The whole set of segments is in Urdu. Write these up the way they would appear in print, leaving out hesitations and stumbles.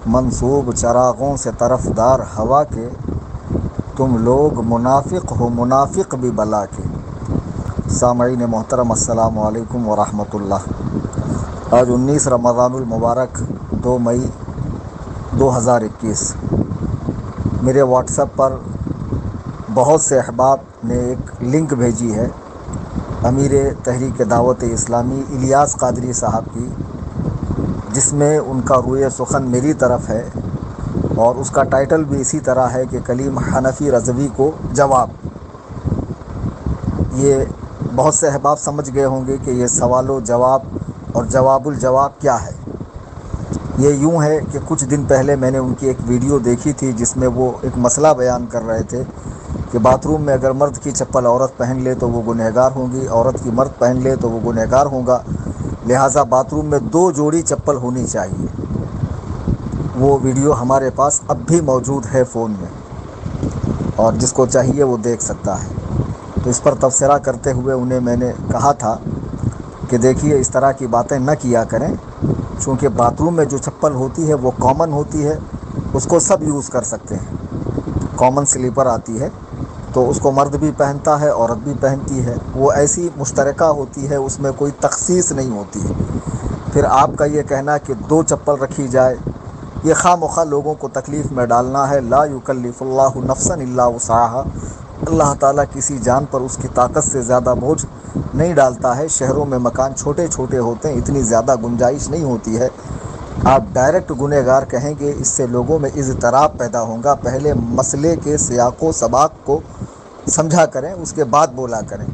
منصوب چراغوں سے طرفدار ہوا کے، تم لوگ منافق ہو منافق بھی بلا کے۔ سامعین محترم، السلام علیکم ورحمۃ اللہ۔ آج 19 رمضان المبارک 2 مئی 2021۔ میرے واٹس ایپ پر بہت سے احباب نے ایک لنک بھیجی ہے امیر تحریک دعوت اسلامی الیاس قادری صاحب کی، جس میں ان کا روئے سخن میری طرف ہے، اور اس کا ٹائٹل بھی اسی طرح ہے کہ کلیم حنفی رضوی کو جواب۔ یہ بہت سے احباب سمجھ گئے ہوں گے کہ یہ سوال و جواب اور جواب الجواب کیا ہے۔ یہ یوں ہے کہ کچھ دن پہلے میں نے ان کی ایک ویڈیو دیکھی تھی جس میں وہ ایک مسئلہ بیان کر رہے تھے کہ باتھ روم میں اگر مرد کی چپل عورت پہن لے تو وہ گنہگار ہوں گی، عورت کی مرد پہن لے تو وہ گنہگار ہوگا، لہٰذا باتھ روم میں 2 جوڑی چپل ہونی چاہیے۔ وہ ویڈیو ہمارے پاس اب بھی موجود ہے فون میں، اور جس کو چاہیے وہ دیکھ سکتا ہے۔ تو اس پر تبصرہ کرتے ہوئے انہیں میں نے کہا تھا کہ دیکھیے، اس طرح کی باتیں نہ کیا کریں، چونکہ باتھ روم میں جو چپل ہوتی ہے وہ کامن ہوتی ہے، اس کو سب یوز کر سکتے ہیں۔ کامن سلیپر آتی ہے تو اس کو مرد بھی پہنتا ہے، عورت بھی پہنتی ہے، وہ ایسی مشترکہ ہوتی ہے، اس میں کوئی تخصیص نہیں ہوتی ہے۔ پھر آپ کا یہ کہنا کہ 2 چپل رکھی جائے، یہ خواہ مخواہ لوگوں کو تکلیف میں ڈالنا ہے۔ لا یکلف اللہ نفسا الا وسعها، اللہ تعالیٰ کسی جان پر اس کی طاقت سے زیادہ بوجھ نہیں ڈالتا ہے۔ شہروں میں مکان چھوٹے چھوٹے ہوتے ہیں، اتنی زیادہ گنجائش نہیں ہوتی ہے۔ آپ ڈائریکٹ گنہگار کہیں گے، اس سے لوگوں میں اضطراب پیدا ہوگا۔ پہلے مسئلے کے سیاق و سباق کو سمجھا کریں، اس کے بعد بولا کریں۔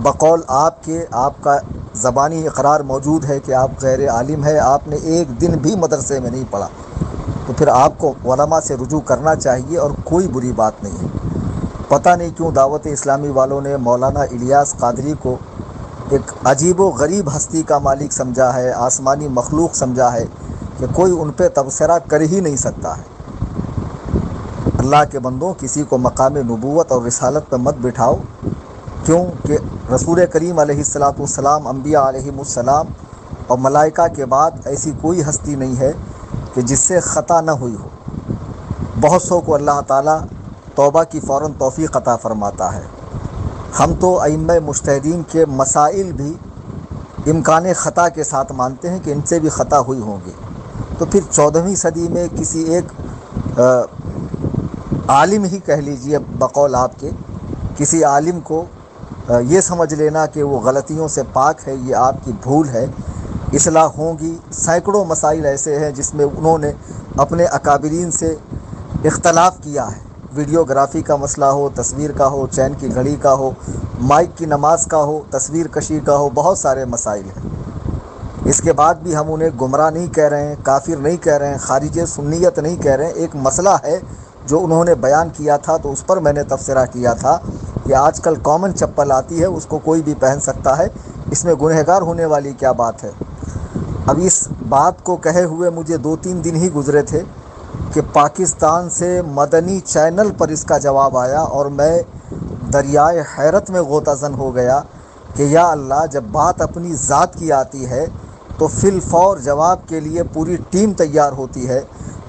بقول آپ کا زبانی اقرار موجود ہے کہ آپ غیر عالم ہے، آپ نے ایک دن بھی مدرسے میں نہیں پڑھا، تو پھر آپ کو علماء سے رجوع کرنا چاہیے، اور کوئی بری بات نہیں ہے۔ پتہ نہیں کیوں دعوت اسلامی والوں نے مولانا الیاس قادری کو ایک عجیب و غریب ہستی کا مالک سمجھا ہے، آسمانی مخلوق سمجھا ہے کہ کوئی ان پہ تبصرہ کر ہی نہیں سکتا ہے۔ اللہ کے بندوں، کسی کو مقام نبوت اور رسالت پہ مت بٹھاؤ، کیوں کہ رسول کریم علیہ الصلاۃ والسلام، انبیاء علیہم السلام اور ملائکہ کے بعد ایسی کوئی ہستی نہیں ہے کہ جس سے خطا نہ ہوئی ہو۔ بہت سو کو اللہ تعالیٰ توبہ کی فوراً توفیق عطا فرماتا ہے۔ ہم تو ائمہ مجتہدین کے مسائل بھی امکان خطا کے ساتھ مانتے ہیں کہ ان سے بھی خطا ہوئی ہوں گی۔ تو پھر 14ویں صدی میں کسی ایک عالم ہی کہہ لیجئے، بقول آپ کے کسی عالم کو یہ سمجھ لینا کہ وہ غلطیوں سے پاک ہے، یہ آپ کی بھول ہے، اصلاح ہوں گی۔ سینکڑوں مسائل ایسے ہیں جس میں انہوں نے اپنے اکابرین سے اختلاف کیا ہے۔ ویڈیوگرافی کا مسئلہ ہو، تصویر کا ہو، چین کی گھڑی کا ہو، مائک کی نماز کا ہو، تصویر کشی کا ہو، بہت سارے مسائل ہیں۔ اس کے بعد بھی ہم انہیں گمراہ نہیں کہہ رہے ہیں، کافر نہیں کہہ رہے ہیں، خارج سنیت نہیں کہہ رہے ہیں۔ ایک مسئلہ ہے جو انہوں نے بیان کیا تھا، تو اس پر میں نے تبصرہ کیا تھا کہ آج کل کامن چپل آتی ہے، اس کو کوئی بھی پہن سکتا ہے، اس میں گنہگار ہونے والی کیا بات ہے۔ اب اس بات کو کہے ہوئے مجھے 2-3 دن ہی گزرے تھے کہ پاکستان سے مدنی چینل پر اس کا جواب آیا، اور میں دریائے حیرت میں غوطہ زن ہو گیا کہ یا اللہ، جب بات اپنی ذات کی آتی ہے تو فی الفور جواب کے لیے پوری ٹیم تیار ہوتی ہے۔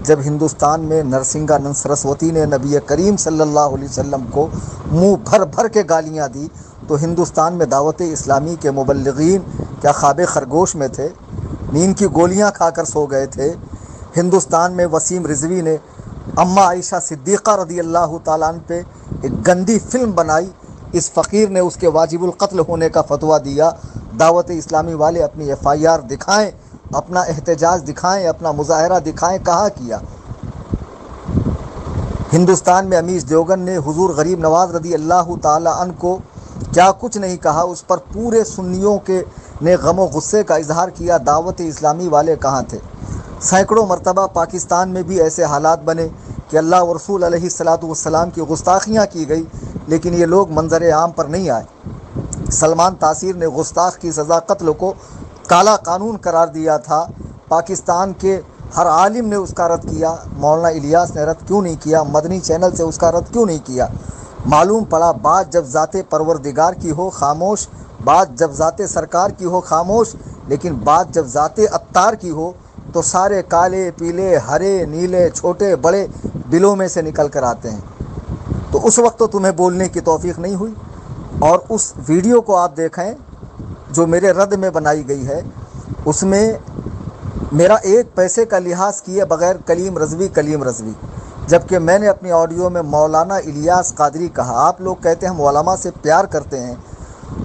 جب ہندوستان میں نرسنگا سرسوتی نے نبی کریم صلی اللہ علیہ وسلم کو منہ بھر بھر کے گالیاں دی، تو ہندوستان میں دعوت اسلامی کے مبلغین کیا خواب خرگوش میں تھے؟ نیند کی گولیاں کھا کر سو گئے تھے؟ ہندوستان میں وسیم رضوی نے اماں عائشہ صدیقہ رضی اللہ تعالیٰ عنہ پہ ایک گندی فلم بنائی، اس فقیر نے اس کے واجب القتل ہونے کا فتویٰ دیا۔ دعوت اسلامی والے اپنی FIR دکھائیں، اپنا احتجاج دکھائیں، اپنا مظاہرہ دکھائیں، کہاں کیا؟ ہندوستان میں امیش دیوبند نے حضور غریب نواز رضی اللہ تعالیٰ عنہ کو کیا کچھ نہیں کہا، اس پر پورے سنیوں کے نے غم و غصے کا اظہار کیا۔ دعوت اسلامی والے کہاں تھے؟ سینکڑوں مرتبہ پاکستان میں بھی ایسے حالات بنے کہ اللہ و رسول علیہ الصلاۃ والسلام کی گستاخیاں کی گئی، لیکن یہ لوگ منظر عام پر نہیں آئے۔ سلمان تاثیر نے گستاخ کی سزا قتل کو کالا قانون قرار دیا تھا، پاکستان کے ہر عالم نے اس کا رد کیا، مولانا الیاس نے رد کیوں نہیں کیا؟ مدنی چینل سے اس کا رد کیوں نہیں کیا؟ معلوم پڑا بات جب ذات پروردگار کی ہو خاموش، بات جب ذات سرکار کی ہو خاموش، لیکن بات جب ذات عطار کی ہو تو سارے کالے پیلے ہرے نیلے چھوٹے بڑے بلوں میں سے نکل کر آتے ہیں. تو اس وقت تو تمہیں بولنے کی توفیق نہیں ہوئی. اور اس ویڈیو کو آپ دیکھیں جو میرے رد میں بنائی گئی ہے، اس میں میرا ایک پیسے کا لحاظ کیے بغیر کلیم رضوی، جبکہ میں نے اپنی آڈیو میں مولانا الیاس قادری کہا. آپ لوگ کہتے ہیں ہم علماء سے پیار کرتے ہیں.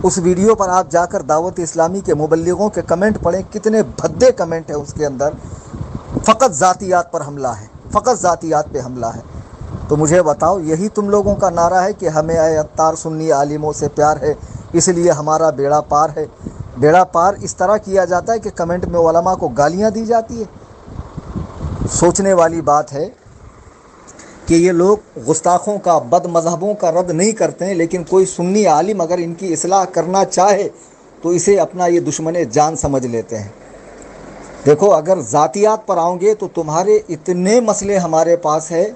اس ویڈیو پر آپ جا کر دعوت اسلامی کے مبلغوں کے کمنٹ پڑھیں، کتنے بھدے کمنٹ ہیں اس کے اندر. فقط ذاتیات پر حملہ ہے، فقط ذاتیات پہ حملہ ہے. تو مجھے بتاؤ، یہی تم لوگوں کا نعرہ ہے کہ ہمیں اے عطار سنی عالموں سے پیار ہے اس لیے ہمارا بیڑا پار ہے؟ بیڑا پار اس طرح کیا جاتا ہے کہ کمنٹ میں علماء کو گالیاں دی جاتی ہے. سوچنے والی بات ہے کہ یہ لوگ گستاخوں کا، بد مذہبوں کا رد نہیں کرتے ہیں، لیکن کوئی سنی عالم اگر ان کی اصلاح کرنا چاہے تو اسے اپنا یہ دشمن جان سمجھ لیتے ہیں. دیکھو، اگر ذاتیات پر آؤں گے تو تمہارے اتنے مسئلے ہمارے پاس ہے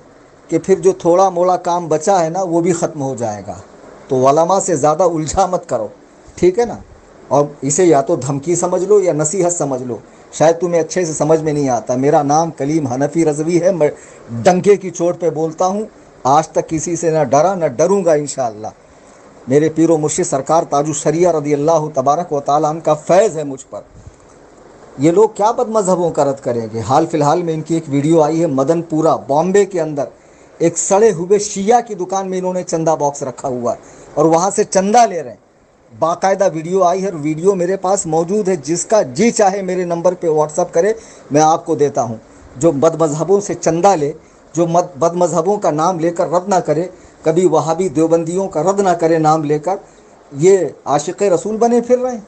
کہ پھر جو تھوڑا موڑا کام بچا ہے نا وہ بھی ختم ہو جائے گا. تو علماء سے زیادہ الجھا مت کرو، ٹھیک ہے نا؟ اور اسے یا تو دھمکی سمجھ لو یا نصیحت سمجھ لو. شاید تمہیں اچھے سے سمجھ میں نہیں آتا. میرا نام کلیم حنفی رضوی ہے. میں ڈنکے کی چوٹ پہ بولتا ہوں. آج تک کسی سے نہ ڈرا نہ ڈروں گا انشاءاللہ. میرے پیر و مرشد سرکار تاج الشریعہ رضی اللہ تبارک و تعالیٰ عنہ کا فیض ہے مجھ پر. یہ لوگ کیا بد مذہبوں کا رد کریں گے؟ حال فی الحال میں ان کی ایک ویڈیو آئی ہے مدن پورہ بامبے کے اندر. ایک سڑے ہوئے شیعہ کی دکان میں انہوں نے چندہ باکس رکھا ہوا ہے اور وہاں سے چندہ لے رہے ہیں. باقاعدہ ویڈیو آئی ہے اور ویڈیو میرے پاس موجود ہے. جس کا جی چاہے میرے نمبر پہ واٹس اپ کرے، میں آپ کو دیتا ہوں. جو بد مذہبوں سے چندہ لے، جو بد مذہبوں کا نام لے کر رد نہ کرے، کبھی وہابی دیوبندیوں کا رد نہ کرے نام لے کر، یہ عاشق رسول بنے پھر رہے ہیں.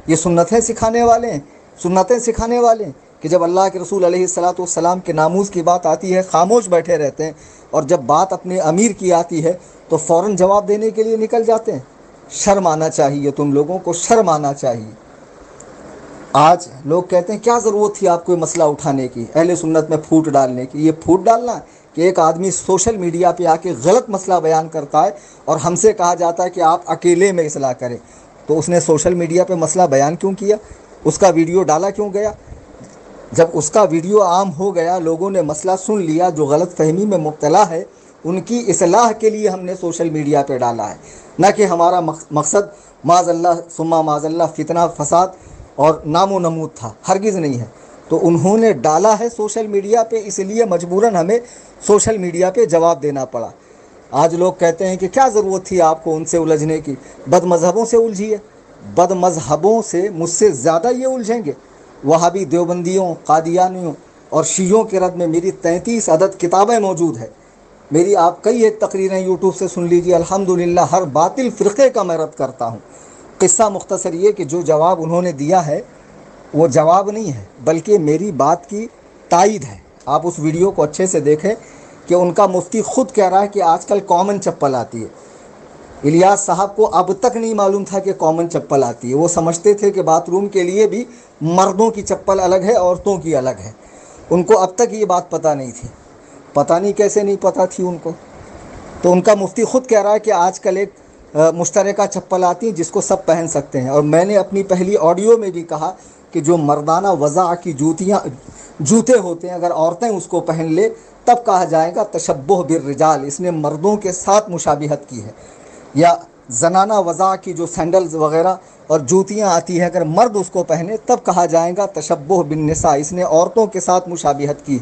یہ سنتیں سکھانے والے ہیں، سنتیں سکھانے والے ہیں کہ جب اللہ کے رسول علیہ الصلاۃ والسلام کے ناموس کی بات آتی ہے خاموش بیٹھے رہتے ہیں، اور جب بات اپنے امیر کی آتی ہے تو فوراً جواب دینے کے لیے نکل جاتے ہیں. شرم آنا چاہیے، تم لوگوں کو شرم آنا چاہیے. آج لوگ کہتے ہیں کیا ضرورت تھی آپ کو یہ مسئلہ اٹھانے کی، اہل سنت میں پھوٹ ڈالنے کی. یہ پھوٹ ڈالنا کہ ایک آدمی سوشل میڈیا پہ آ کے غلط مسئلہ بیان کرتا ہے اور ہم سے کہا جاتا ہے کہ آپ اکیلے میں اصلاح کریں. تو اس نے سوشل میڈیا پہ مسئلہ بیان کیوں کیا؟ اس کا ویڈیو ڈالا کیوں گیا؟ جب اس کا ویڈیو عام ہو گیا، لوگوں نے مسئلہ سن لیا، جو غلط فہمی میں مبتلا ہے ان کی اصلاح کے لیے ہم نے سوشل میڈیا پہ ڈالا ہے، نہ کہ ہمارا مقصد معاذ اللہ ثم معاذ اللہ فتنہ فساد اور نام و نمود تھا. ہرگز نہیں ہے. تو انہوں نے ڈالا ہے سوشل میڈیا پہ، اس لیے مجبوراً ہمیں سوشل میڈیا پہ جواب دینا پڑا. آج لوگ کہتے ہیں کہ کیا ضرورت تھی آپ کو ان سے الجھنے کی، بد مذہبوں سے الجھیے. بد مذہبوں سے مجھ سے زیادہ یہ الجھیں گے. وہابی دیوبندیوں، قادیانیوں اور شیعوں کے رد میں میری 33 عدد کتابیں موجود ہیں. میری آپ کئی ایک تقریریں یوٹیوب سے سن لیجیے. الحمدللہ ہر باطل فرقے کا میں رد کرتا ہوں. قصہ مختصر یہ کہ جو جواب انہوں نے دیا ہے وہ جواب نہیں ہے بلکہ میری بات کی تائید ہے. آپ اس ویڈیو کو اچھے سے دیکھیں کہ ان کا مفتی خود کہہ رہا ہے کہ آج کل کامن چپل آتی ہے. الیاس صاحب کو اب تک نہیں معلوم تھا کہ کامن چپل آتی ہے. وہ سمجھتے تھے کہ باتھ روم کے لیے بھی مردوں کی چپل الگ ہے، عورتوں کی الگ ہے. ان کو اب تک یہ بات پتہ نہیں تھی. پتہ نہیں کیسے نہیں پتہ تھی ان کو. تو ان کا مفتی خود کہہ رہا ہے کہ آج کل ایک مشترکہ چپل آتی ہے جس کو سب پہن سکتے ہیں. اور میں نے اپنی پہلی آڈیو میں بھی کہا کہ جو مردانہ وضع کی جوتے ہوتے ہیں اگر عورتیں اس کو پہن لے تب کہا جائے گا تشبہ بالرجال. اس نے مردوں کے ساتھ مشابہت کی ہے. یا زنانہ وضع کی جو سینڈلز وغیرہ اور جوتیاں آتی ہیں اگر مرد اس کو پہنے تب کہا جائے گا تشبہ بالنساء. اس نے عورتوں کے ساتھ مشابہت کی،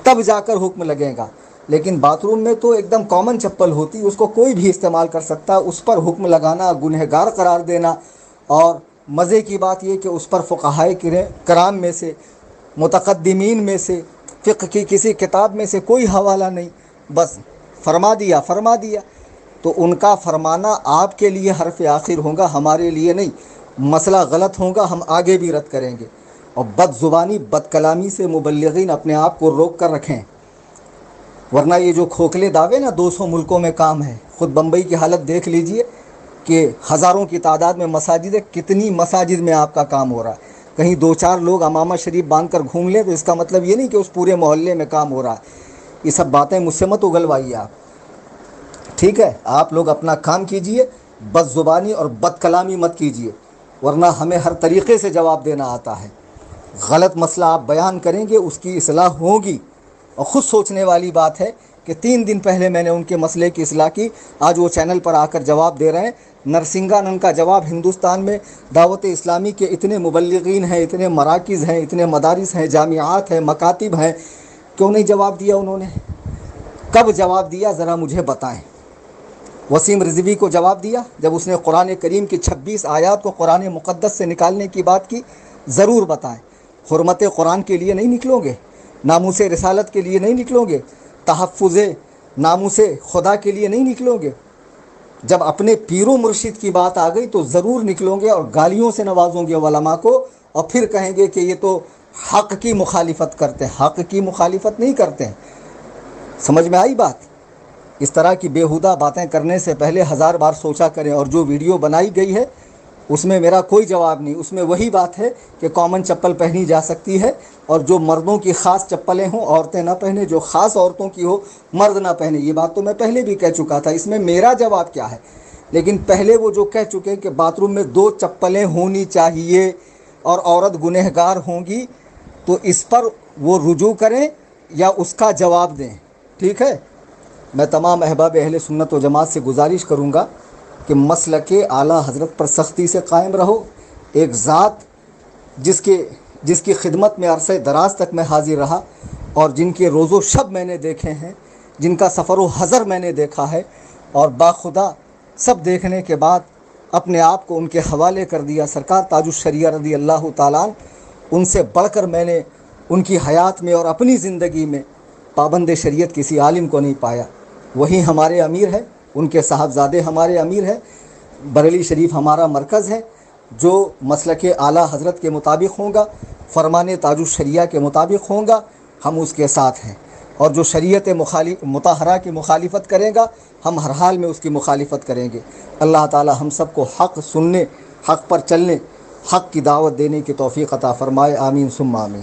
تب جا کر حکم لگے گا. لیکن باتھ روم میں تو ایک دم کامن چپل ہوتی، اس کو کوئی بھی استعمال کر سکتا. اس پر حکم لگانا، گنہگار قرار دینا. اور مزے کی بات یہ کہ اس پر فقہائے کرام میں سے، متقدمین میں سے، فقہ کی کسی کتاب میں سے کوئی حوالہ نہیں. بس فرما دیا. تو ان کا فرمانا آپ کے لیے حرف آخر ہوگا، ہمارے لیے نہیں. مسئلہ غلط ہوگا، ہم آگے بھی رد کریں گے. اور بد زبانی، بد کلامی سے مبلغین اپنے آپ کو روک کر رکھیں، ورنہ یہ جو کھوکھلے دعوے نا 200 ملکوں میں کام ہے. خود بمبئی کی حالت دیکھ لیجئے کہ ہزاروں کی تعداد میں مساجد ہے. کتنی مساجد میں آپ کا کام ہو رہا ہے. کہیں 2-4 لوگ امامہ شریف باندھ کر گھوم لیں تو اس کا مطلب یہ نہیں کہ اس پورے محلے میں کام ہو رہا ہے. یہ سب باتیں مجھ سے مت اگلوائیے آپ، ٹھیک ہے؟ آپ لوگ اپنا کام کیجئے، بد زبانی اور بد کلامی مت کیجئے، ورنہ ہمیں ہر طریقے سے جواب دینا آتا ہے. غلط مسئلہ آپ بیان کریں گے اس کی اصلاح ہوگی. اور خود سوچنے والی بات ہے کہ 3 دن پہلے میں نے ان کے مسئلے کی اصلاح کی, آج وہ چینل پر آ کر جواب دے رہے ہیں. نرسنگانند کا جواب ہندوستان میں دعوت اسلامی کے اتنے مبلغین ہیں, اتنے مراکز ہیں, اتنے مدارس ہیں, جامعات ہیں, مکاتب ہیں, کیوں نہیں جواب دیا انہوں نے؟ کب جواب دیا ذرا مجھے بتائیں. وسیم رضوی کو جواب دیا جب اس نے قرآن کریم کی 26 آیات کو قرآن مقدس سے نکالنے کی بات کی؟ ضرور بتائیں. حرمت قرآن کے لیے نہیں نکلو گے؟ ناموس رسالت کے لیے نہیں نکلو گے؟ تحفظ ناموس خدا کے لیے نہیں نکلو گے؟ جب اپنے پیر و مرشد کی بات آ گئی تو ضرور نکلو گے اور گالیوں سے نوازوں گے علماء کو, اور پھر کہیں گے کہ یہ تو حق کی مخالفت کرتے ہیں. حق کی مخالفت نہیں کرتے ہیں. سمجھ میں آئی بات؟ اس طرح کی بیہودہ باتیں کرنے سے پہلے 1000 بار سوچا کریں. اور جو ویڈیو بنائی گئی ہے اس میں میرا کوئی جواب نہیں. اس میں وہی بات ہے کہ کامن چپل پہنی جا سکتی ہے, اور جو مردوں کی خاص چپلیں ہوں عورتیں نہ پہنیں, جو خاص عورتوں کی ہو مرد نہ پہنے. یہ بات تو میں پہلے بھی کہہ چکا تھا, اس میں میرا جواب کیا ہے؟ لیکن پہلے وہ جو کہہ چکے کہ باتھ روم میں 2 چپلیں ہونی چاہیے اور عورت گنہگار ہوں گی, تو اس پر وہ رجوع کریں یا اس کا جواب دیں. ٹھیک ہے, میں تمام احباب اہل سنت و جماعت سے گزارش کروں گا کہ مسلک اعلیٰ حضرت پر سختی سے قائم رہو. ایک ذات جس کی خدمت میں عرصہ دراز تک میں حاضر رہا, اور جن کے روز و شب میں نے دیکھے ہیں, جن کا سفر و حضر میں نے دیکھا ہے, اور باخدا سب دیکھنے کے بعد اپنے آپ کو ان کے حوالے کر دیا. سرکار تاج الشریعہ رضی اللہ تعالیٰ عنہ, ان سے بڑھ کر میں نے ان کی حیات میں اور اپنی زندگی میں پابند شریعت کسی عالم کو نہیں پایا. وہی ہمارے امیر ہے, ان کے صاحبزادے ہمارے امیر ہیں. بریلی شریف ہمارا مرکز ہے. جو مسلک اعلیٰ حضرت کے مطابق ہوں گا, فرمان تاج الشریعہ کے مطابق ہوں گا, ہم اس کے ساتھ ہیں. اور جو شریعت مطہرہ کی مخالفت کرے گا, ہم ہر حال میں اس کی مخالفت کریں گے. اللہ تعالی ہم سب کو حق سننے, حق پر چلنے, حق کی دعوت دینے کی توفیق عطا فرمائے. آمین ثم آمین.